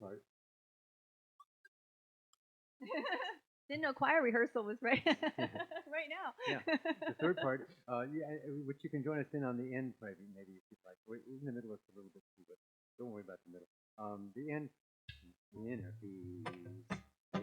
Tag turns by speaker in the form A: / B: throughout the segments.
A: part.
B: Didn't know choir rehearsal was right right now.
A: Yeah, the third part, which you can join us in on the end, maybe if you'd like. In the middle, it's a little bit too, but don't worry about the middle. The end, inner peace.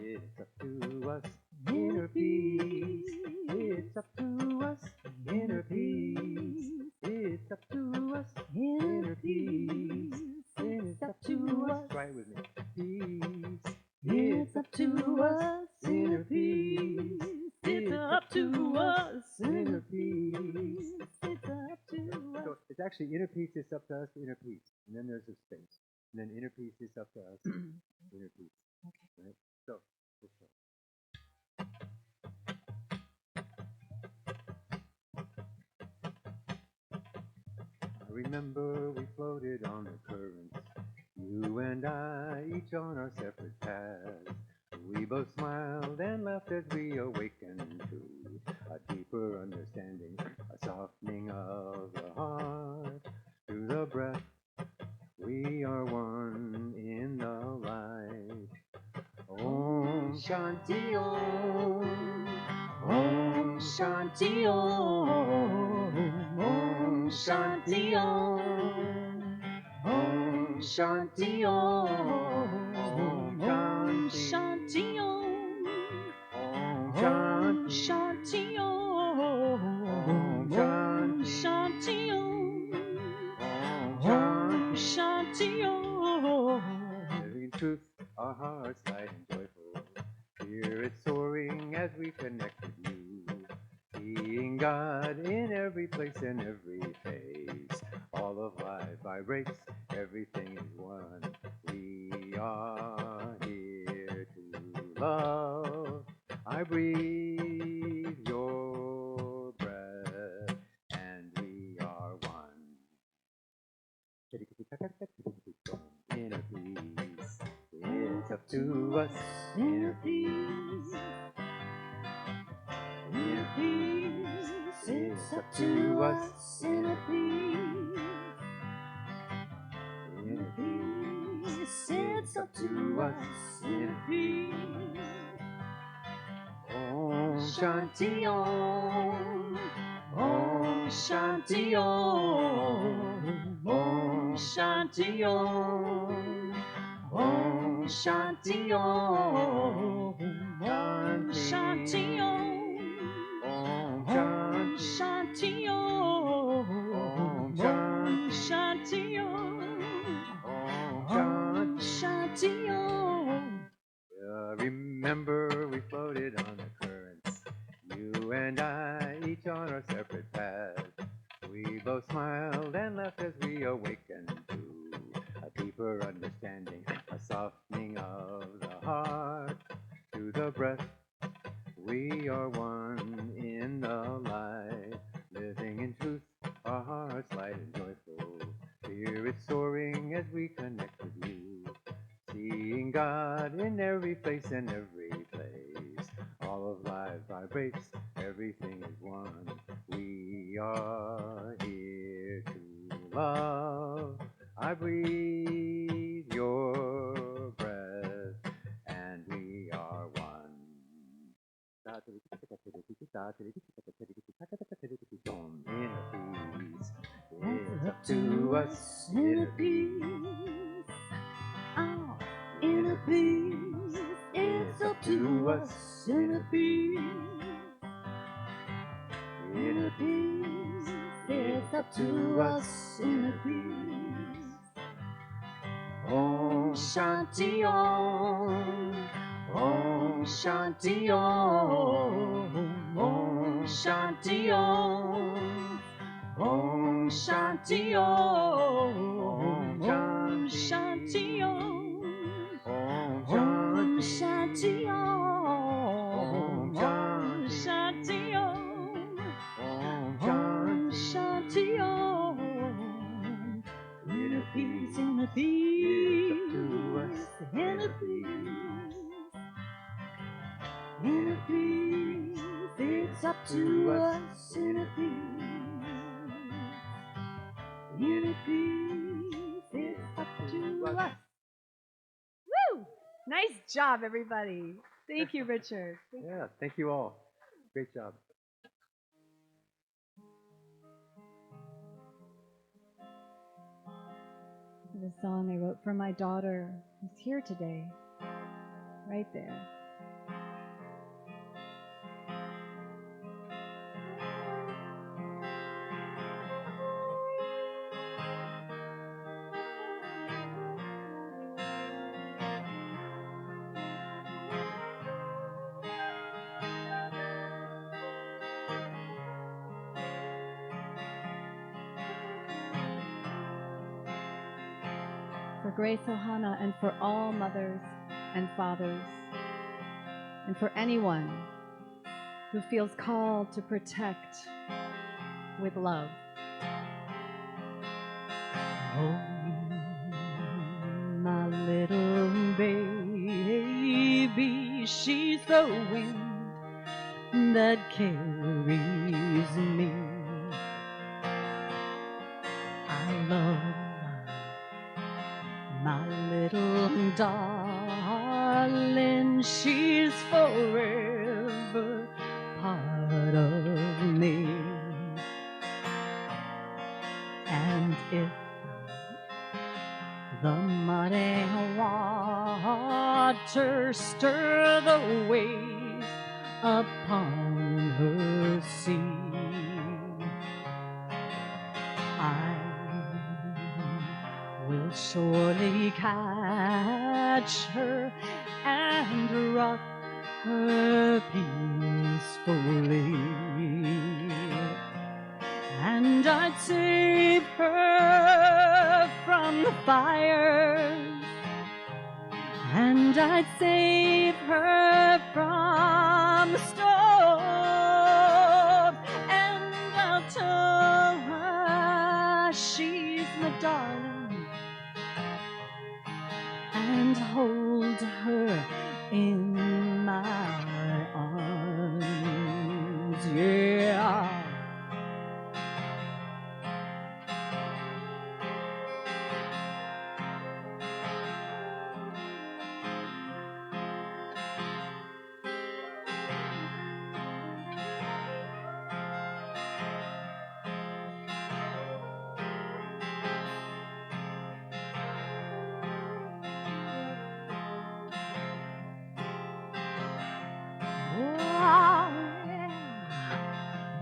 A: It's up to us, inner peace. It's up to us, inner peace. It's up to us, inner peace. It's up to us. Try it with me. Peace.
B: It's up to us,
A: inner peace.
B: It's up to us,
A: inner peace.
B: It's up to us.
A: So it's actually inner peace is up to us, inner peace. And then there's a space. And then inner peace is up to us, inner peace.
B: Okay.
A: Right? So, let's go. I remember we floated on the currents, you and I, each on our separate paths. We both smiled and laughed as we awakened to a deeper understanding, a softening of the heart. Through the breath, we are one in the light. Om Shanti Om. Om Shanti Om. Om Shanti Om. Om Shanti Om. Om
B: Shanti Om.
A: Om
B: Shanti Om.
A: Om
B: Shanti Om.
A: Om
B: Shanti Om.
A: Living in truth, our hearts light and joyful. Spirit soaring as we connect with you. Seeing God in every place and every face. All of life vibrates, everything is one. We are here to love. I breathe your breath, and we are one. Inner peace, it's up to us. Inner peace, inner peace, it's up to us. Inner peace, inner peace, it's up to us. Inner peace. Om Shanti Om. Om Shanti Om. Om Shanti Om. Om Shanti Om.
B: Om Shanti Om.
A: Om
B: Shanti Om.
A: Om
B: Shanti Om.
A: Om
B: Shanti Om.
A: Remember we floated on the currents, you and I, each on our separate paths. We both smiled and laughed as we awakened to a deeper understanding, a softening of the heart. To the breath, we are one in the light, living in truth, our hearts light and joyful. Spirit soaring as we connect with you. Seeing God in every place and every place. All of life vibrates, everything is one. We are here to love. I breathe your breath, and we are one. Inner peace, it's up to us. Inner peace.
B: Oh, inner peace, it's up to us. Inner peace,
A: Inner
B: peace, it's up to us. Inner peace.
A: Om Shanti Om. Om Shanti Om. Om Shanti Om. Om Shanti Om.
B: Om Shanti Om.
A: Om
B: Shanti Om.
A: Om
B: Shanti Om.
A: Om
B: Shanti Om. Inner peace, inner peace, inner peace, inner peace, it's up to us. Inner peace, inner peace, it's up to us. Nice job, everybody. Thank you, Richard.
A: Yeah, thank you all. Great job.
B: The song I wrote for my daughter who's here today, right there. For Grace Ohana and for all mothers and fathers, and for anyone who feels called to protect with love. Oh, my little baby, she's the wind that carries me. I love my little darling, she's forever part of me. And if the muddy water stir the waves upon her sea, I will surely catch her and rock her peacefully. And I'd save her from the fires, and I'd save her from the storm, and I'll tell her she's my darling, and hold her in my arms, yeah.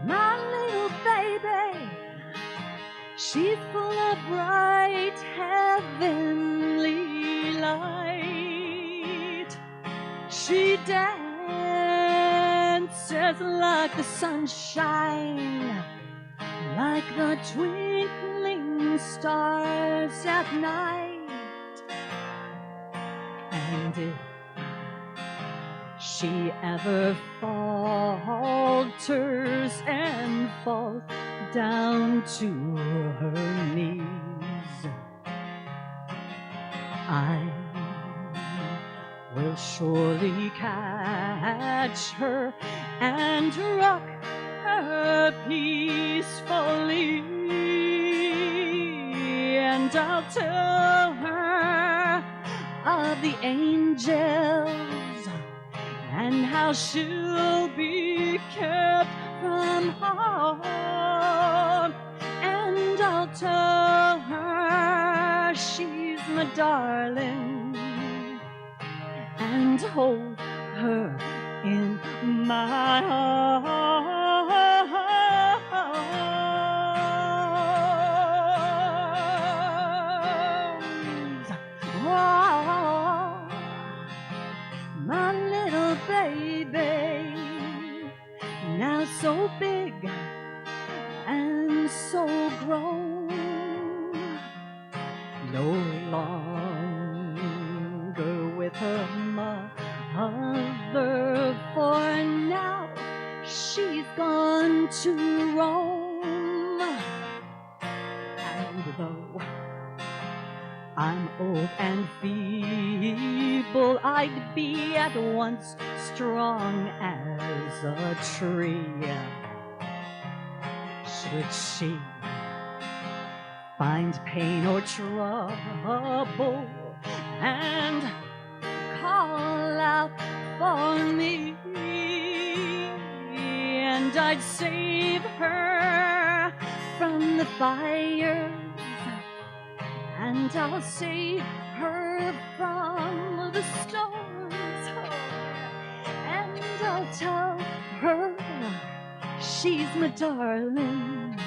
B: My little baby, she's full of bright heavenly light. She dances like the sunshine, like the twinkling stars at night. And if she ever falters and falls down to her knees, I will surely catch her and rock her peacefully, and I'll tell her of the angels and how she'll be kept from harm, and I'll tell her she's my darling, and hold her in my arms. Oh, my little baby, now so big and so grown, no longer with her mother, for now she's gone to roam. And though I'm old and feeble, I'd be at once strong as a tree. Should she find pain or trouble and call I'd save her from the fires, and I'll save her from the storms, and I'll tell her she's my darling,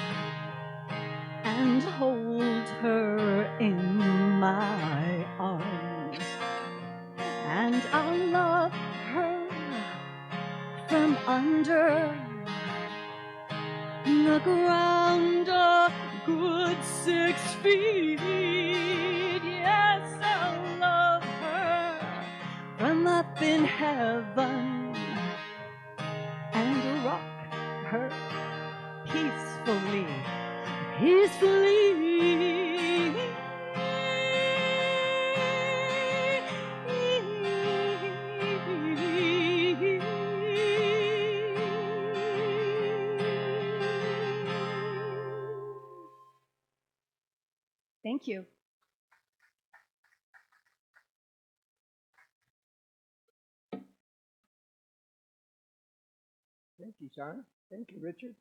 B: and hold her in my arms, and I'll love her from under the ground a good 6 feet. Yes, I'll love her from up in heaven and rock her peacefully, peacefully. Thank you.
C: Thank you, Shana. Thank you, Richard.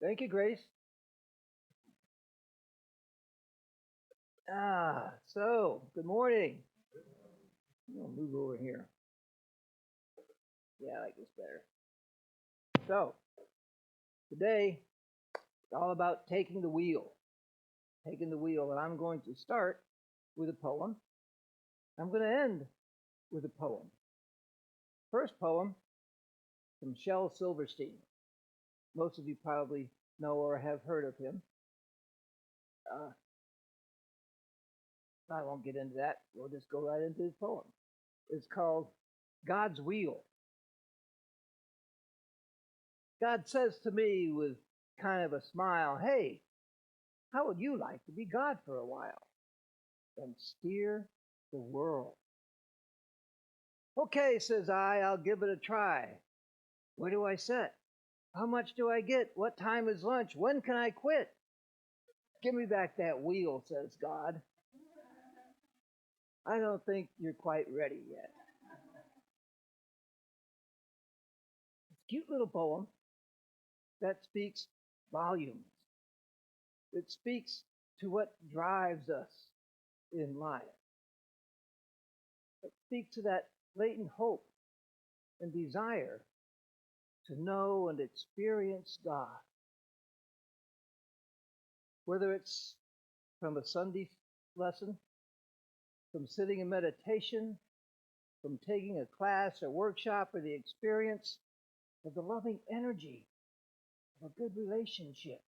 C: Thank you, Grace. So, good morning. I'm going to move over here. Yeah, I like this better. So, today, it's all about taking the wheel. Taking the wheel, and I'm going to start with a poem. I'm going to end with a poem. First poem from Shel Silverstein. Most of you probably know or have heard of him. I won't get into that. We'll just go right into his poem. It's called God's Wheel. God says to me with kind of a smile, hey, how would you like to be God for a while and steer the world? Okay, says I'll give it a try. Where do I sit? How much do I get? What time is lunch? When can I quit? Give me back that wheel, says God. I don't think you're quite ready yet. It's a cute little poem that speaks volumes. It speaks to what drives us in life. It speaks to that latent hope and desire to know and experience God. Whether it's from a Sunday lesson, from sitting in meditation, from taking a class or workshop, or the experience of the loving energy of a good relationship.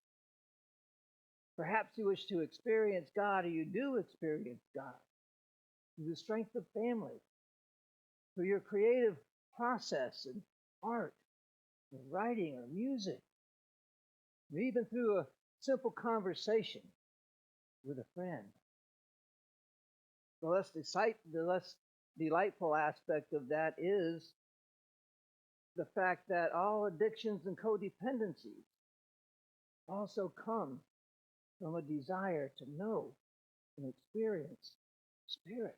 C: Perhaps you wish to experience God, or you do experience God, through the strength of family, through your creative process in art, or writing, or music, or even through a simple conversation with a friend. The less delightful aspect of that is the fact that all addictions and codependencies also come from a desire to know and experience spirit.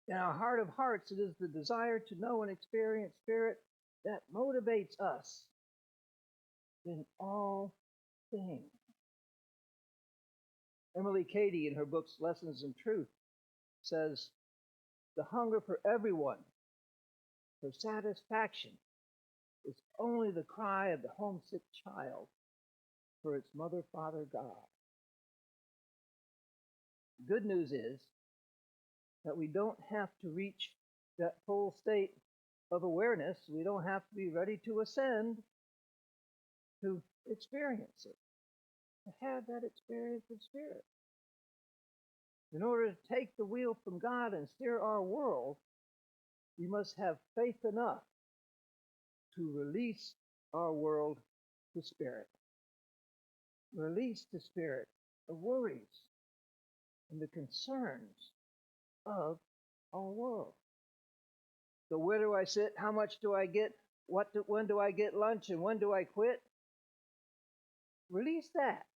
C: In our heart of hearts, it is the desire to know and experience spirit that motivates us in all things. Emily Cady, in her books Lessons in Truth, says, the hunger for everyone for satisfaction is only the cry of the homesick child for its mother, father, God. Good news is that we don't have to reach that full state of awareness. We don't have to be ready to ascend to experience it, to have that experience of spirit. In order to take the wheel from God and steer our world, we must have faith enough to release our world to spirit. Release to spirit the worries and the concerns of our world. So where do I sit? How much do I get? When do I get lunch? And when do I quit? Release that.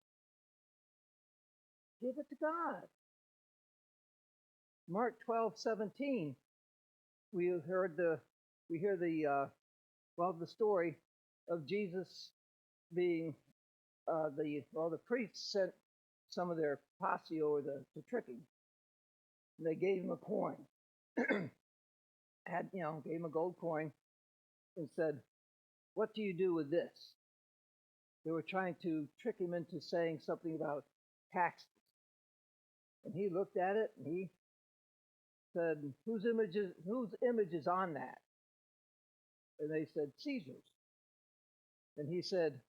C: Give it to God. Mark 12:17, we heard the we hear the story of Jesus being the priests sent some of their posse over to trick him, and they gave him a coin, gave him a gold coin, and said, "What do you do with this?" They were trying to trick him into saying something about taxes, and he looked at it and he said, "Whose image is on that?" And they said, "Caesar's." And he said,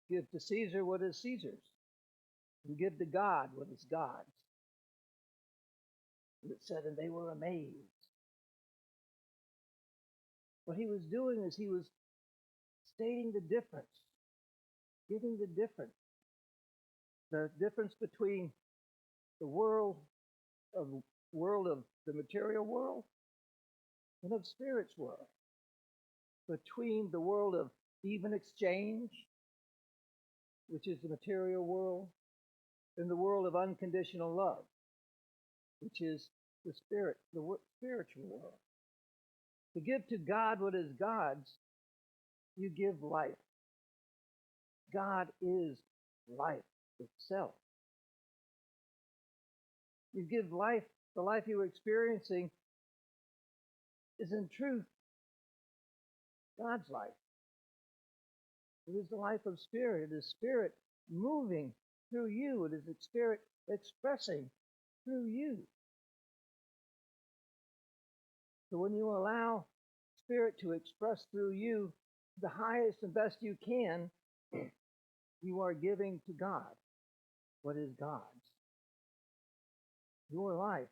C: "Give to Caesar what is Caesar's, and give to God what is God's." And it said, and they were amazed. What he was doing is he was stating the difference, giving the difference between the of world of the material world and of spirit's world, between the world of even exchange, which is the material world, and the world of unconditional love, which is the spiritual world. To give to God what is God's, you give life. God is life itself. You give life, the life you are experiencing is in truth God's life. It is the life of spirit. It is spirit moving through you. It is spirit expressing through you. So when you allow spirit to express through you the highest and best you can, you are giving to God what is God's. Your life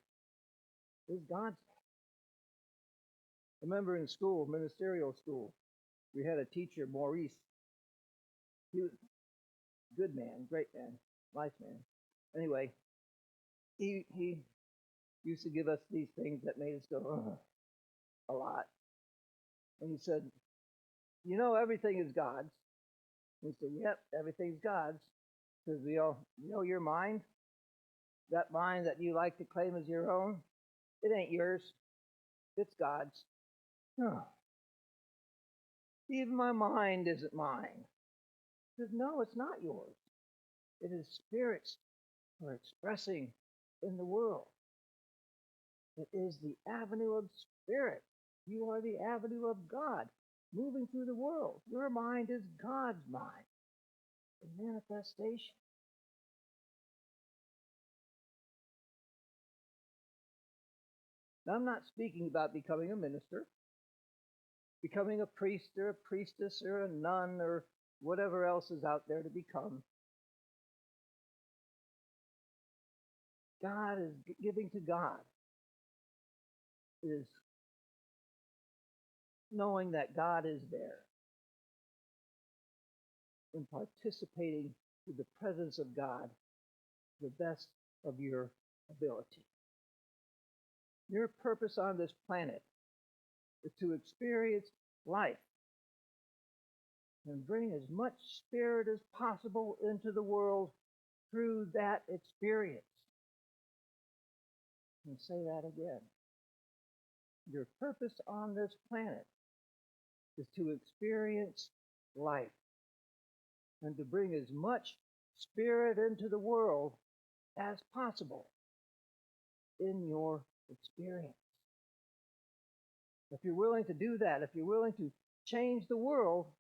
C: is God's life. I remember in school, ministerial school, we had a teacher, Maurice. He was a good man, great man, nice man. Anyway, he used to give us these things that made us go, ugh, a lot. And he said, "You know everything is God's." And he said, "Yep, everything's God's." Because your mind, that mind that you like to claim as your own, it ain't yours. It's God's. Huh. Even my mind isn't mine. He says, "No, it's not yours. It is spirits who are expressing in the world. It is the avenue of spirit. You are the avenue of God moving through the world. Your mind is God's mind in manifestation." Now, I'm not speaking about becoming a minister, becoming a priest or a priestess or a nun or whatever else is out there to become. God is giving to God, is knowing that God is there and participating with the presence of God to the best of your ability. Your purpose on this planet is to experience life and bring as much spirit as possible into the world through that experience. And say that again. Your purpose on this planet is to experience life and to bring as much spirit into the world as possible in your experience. If you're willing to do that, if you're willing to change the world,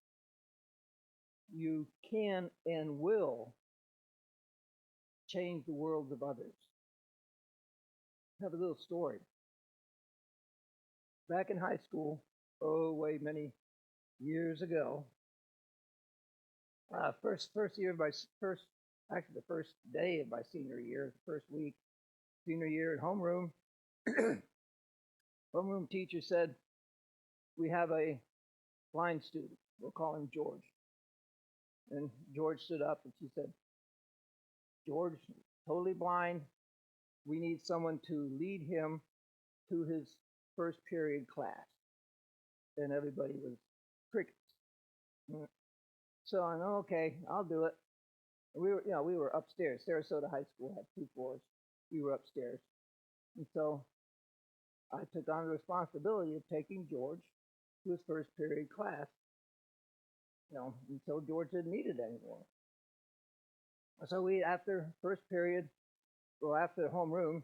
C: you can and will change the worlds of others. I have a little story. Back in high school, way many years ago, first year of my first, actually the first day of my senior year, first week, senior year at homeroom, homeroom teacher said, "We have a blind student. We'll call him George." And George stood up and she said, "George, totally blind. We need someone to lead him to his first period class." And everybody was crickets. So I know, okay, I'll do it. We were upstairs. Sarasota High School had 2 floors. We were upstairs. And so I took on the responsibility of taking George to his first period class, until George didn't need it anymore. So after first period, well, after the homeroom,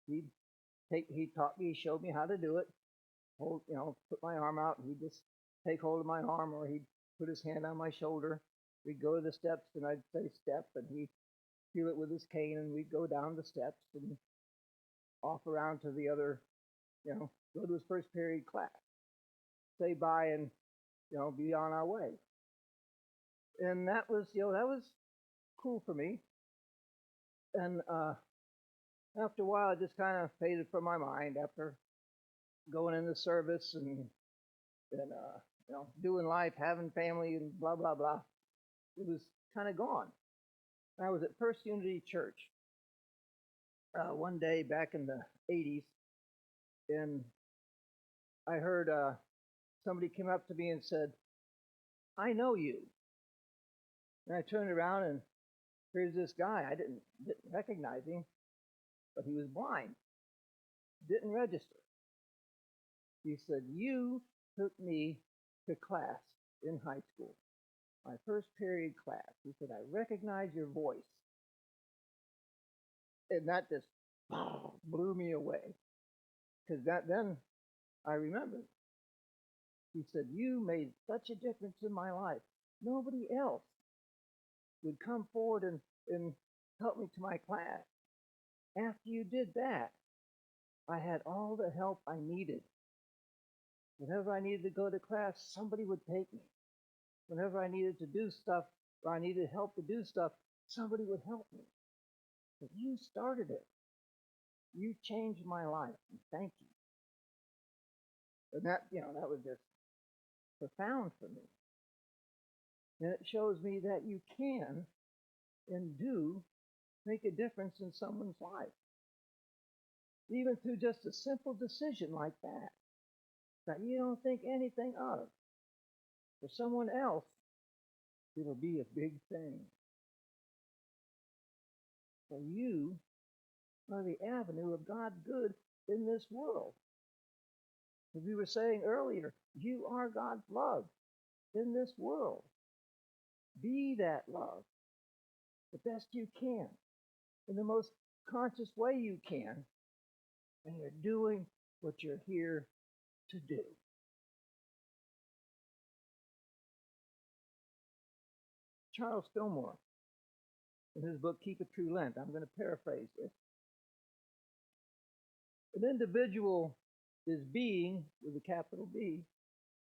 C: he he taught me, he showed me how to do it. Put my arm out, and he'd just take hold of my arm, or he'd put his hand on my shoulder. We'd go to the steps, and I'd say step, and he'd feel it with his cane, and we'd go down the steps and off around to the other, go to his first period class, say bye, and be on our way. And that was cool for me. And after a while, it just kind of faded from my mind after going into service and doing life, having family, and blah blah blah. It was kind of gone. I was at First Unity Church one day back in the '80s, and I heard somebody came up to me and said, "I know you." And I turned around, and here's this guy. I didn't recognize him, but he was blind, didn't register. He said, "You took me to class in high school, my first period class." He said, "I recognize your voice." And that just blew me away, because then I remembered. He said, "You made such a difference in my life. Nobody else would come forward and help me to my class. After you did that, I had all the help I needed. Whenever I needed to go to class, somebody would take me. Whenever I needed to do stuff, or I needed help to do stuff, somebody would help me. But you started it. You changed my life. And thank you." And that was just profound for me. And it shows me that you can and do make a difference in someone's life, even through just a simple decision like that you don't think anything of. For someone else, it'll be a big thing. For you are the avenue of God's good in this world. As we were saying earlier, you are God's love in this world. Be that love the best you can, in the most conscious way you can, and you're doing what you're here to do. Charles Fillmore, in his book, Keep a True Lent, I'm going to paraphrase this. An individual is being, with a capital B,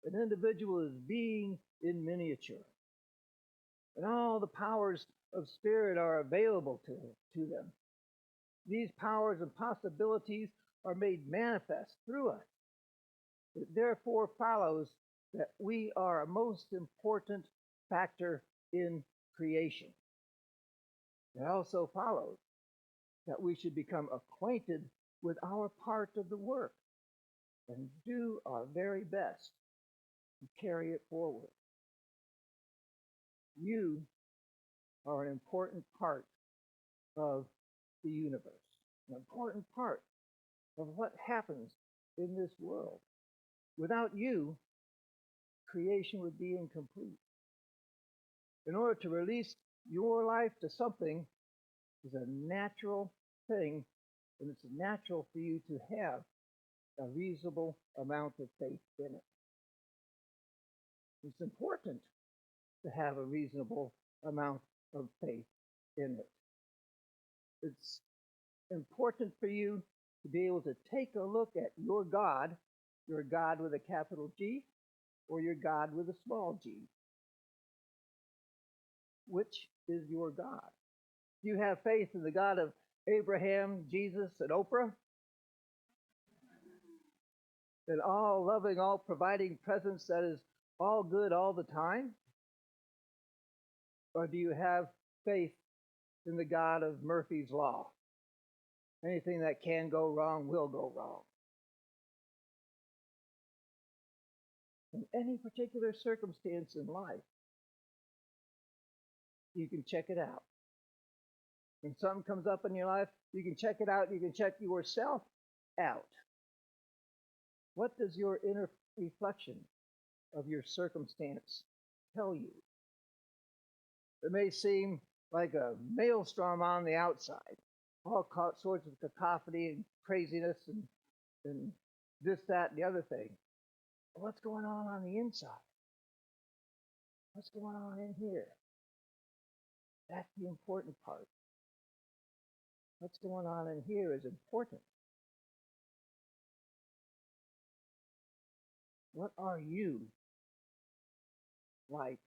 C: an individual is being in miniature. And all the powers of spirit are available to them. These powers and possibilities are made manifest through us. It therefore follows that we are a most important factor in creation. It also follows that we should become acquainted with our part of the work and do our very best to carry it forward. You are an important part of the universe, an important part of what happens in this world. Without you, creation would be incomplete. In order to release your life to something is a natural thing, and it's natural for you to have a reasonable amount of faith in it. It's important to have a reasonable amount of faith in it. It's important for you to be able to take a look at your God with a capital G, or your God with a small g. Which is your God? Do you have faith in the God of Abraham, Jesus, and Oprah? An all loving, all providing presence that is all good all the time? Or do you have faith in the God of Murphy's Law? Anything that can go wrong will go wrong. In any particular circumstance in life, you can check it out. When something comes up in your life, you can check it out. You can check yourself out. What does your inner reflection of your circumstance tell you? It may seem like a maelstrom on the outside, all sorts of cacophony and craziness and this, that, and the other thing. But what's going on the inside? What's going on in here? That's the important part. What's going on in here is important. What are you like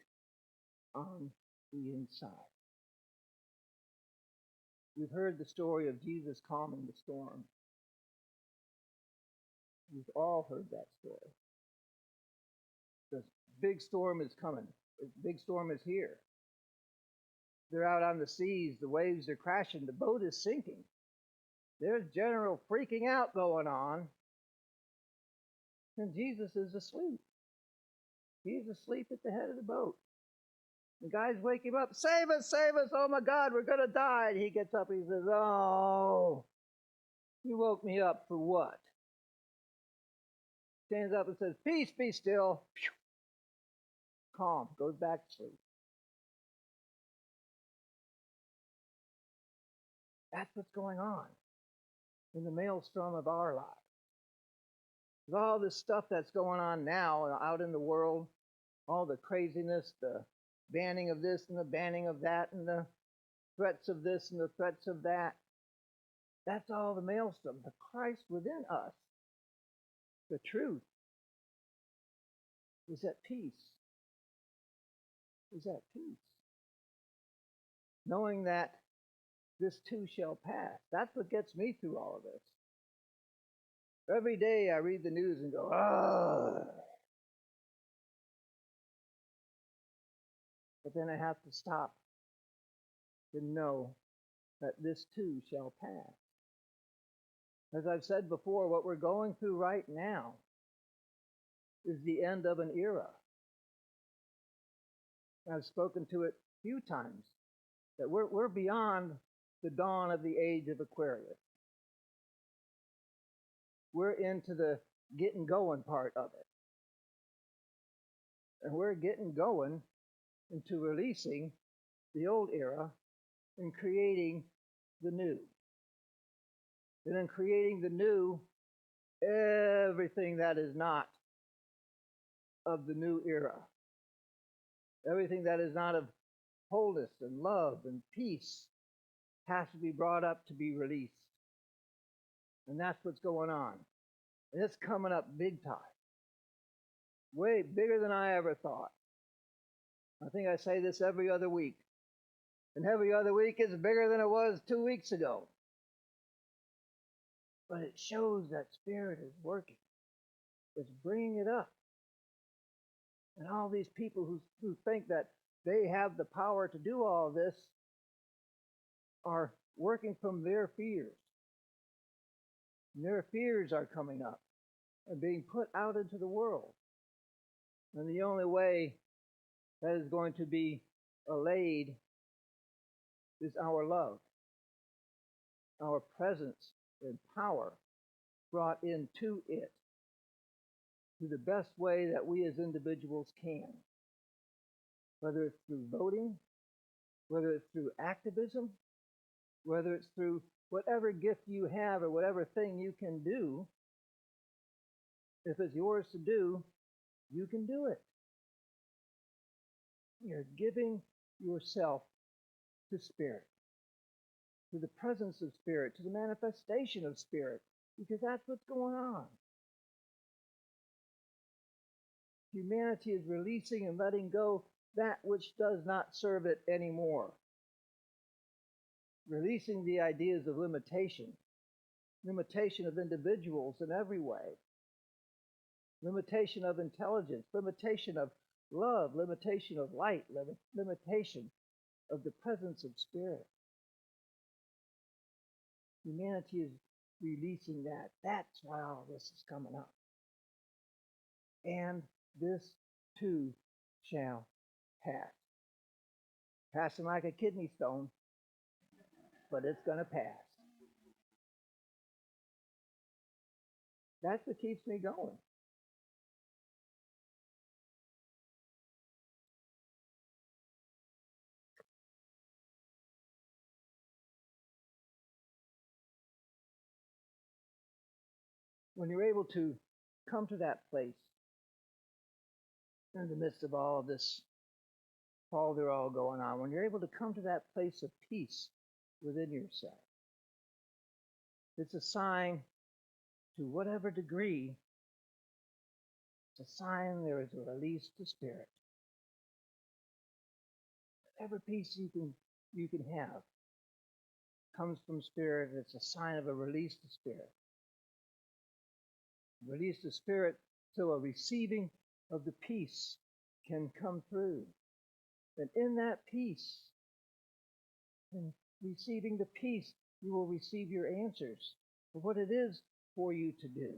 C: on the inside? We've heard the story of Jesus calming the storm. We've all heard that story. The big storm is coming. The big storm is here. They're out on the seas. The waves are crashing. The boat is sinking. There's general freaking out going on. And Jesus is asleep. He's asleep at the head of the boat. The guys wake him up. Save us, save us. Oh my God, we're going to die. And he gets up and he says, oh, you woke me up for what? Stands up and says, peace, be still. Calm, goes back to sleep. That's what's going on in the maelstrom of our lives. With all this stuff that's going on now out in the world, all the craziness, the banning of this and the banning of that, and the threats of this and the threats of that, that's all the maelstrom. The Christ within us, the truth, is at peace. Is at peace. Knowing that this too shall pass. That's what gets me through all of this. Every day I read the news and go, ah. But then I have to stop and know that this too shall pass. As I've said before, what we're going through right now is the end of an era. I've spoken to it a few times, that we're beyond the dawn of the age of Aquarius. We're into the getting going part of it. And we're getting going into releasing the old era and creating the new. And then creating the new, everything that is not of the new era. Everything that is not of wholeness and love and peace has to be brought up to be released. And that's what's going on. And it's coming up big time. Way bigger than I ever thought. I think I say this every other week. And every other week is bigger than it was 2 weeks ago. But it shows that Spirit is working. It's bringing it up. And all these people who think that they have the power to do all this are working from their fears. And their fears are coming up and being put out into the world. And the only way that is going to be allayed is our love, our presence and power brought into it to the best way that we as individuals can. Whether it's through voting, whether it's through activism, whether it's through whatever gift you have or whatever thing you can do. If it's yours to do, you can do it. You're giving yourself to Spirit, to the presence of Spirit, to the manifestation of Spirit, because that's what's going on. Humanity is releasing and letting go that which does not serve it anymore. Releasing the ideas of limitation of individuals in every way, limitation of intelligence, limitation of love, limitation of light, limitation of the presence of Spirit. Humanity is releasing that. That's why all this is coming up. And this too shall pass. Passing like a kidney stone. but it's going to pass. That's what keeps me going. When you're able to come to that place in the midst of all of this they're all going on, when you're able to come to that place of peace within yourself, it's a sign, to whatever degree, it's a sign there is a release to spirit. Whatever peace you can have comes from spirit. It's a sign of a release to spirit. Release to spirit, so a receiving of the peace can come through. And in that peace, in receiving the peace, you will receive your answers for what it is for you to do.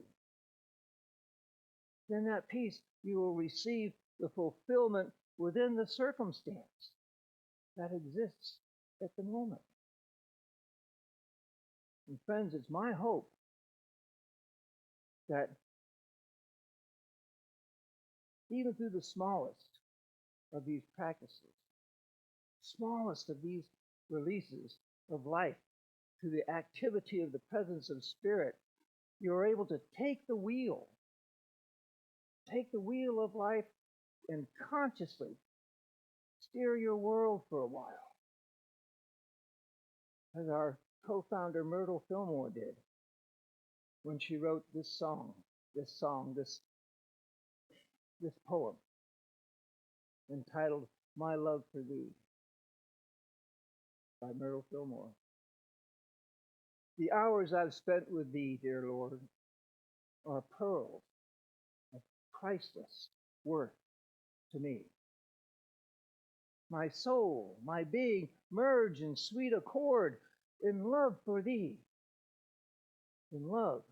C: In that peace, you will receive the fulfillment within the circumstance that exists at the moment. And friends, it's my hope that even through the smallest of these practices, smallest of these releases of life to the activity of the presence of spirit, you're able to take the wheel of life and consciously steer your world for a while, as our co-founder Myrtle Fillmore did when she wrote this poem entitled My Love for Thee by Myrtle Fillmore. The hours I've spent with thee, dear Lord, are pearls of priceless worth to me. My soul, my being merge in sweet accord in love for thee, in love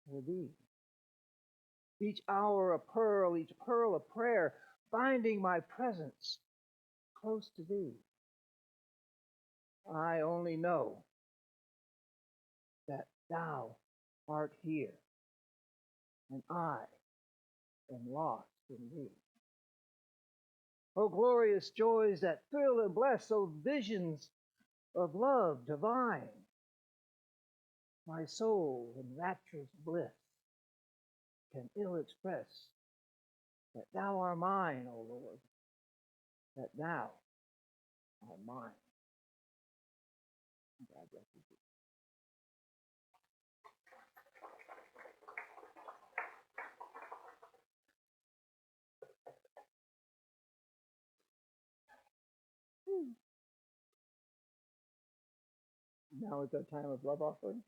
C: for thee. Each hour a pearl, each pearl a prayer, binding my presence close to thee. I only know that thou art here, and I am lost in thee. Oh, glorious joys that fill and bless, oh, visions of love divine. My soul in rapturous bliss can ill express that thou art mine, O Lord, that thou art mine. God bless you. Now is our time of love offering.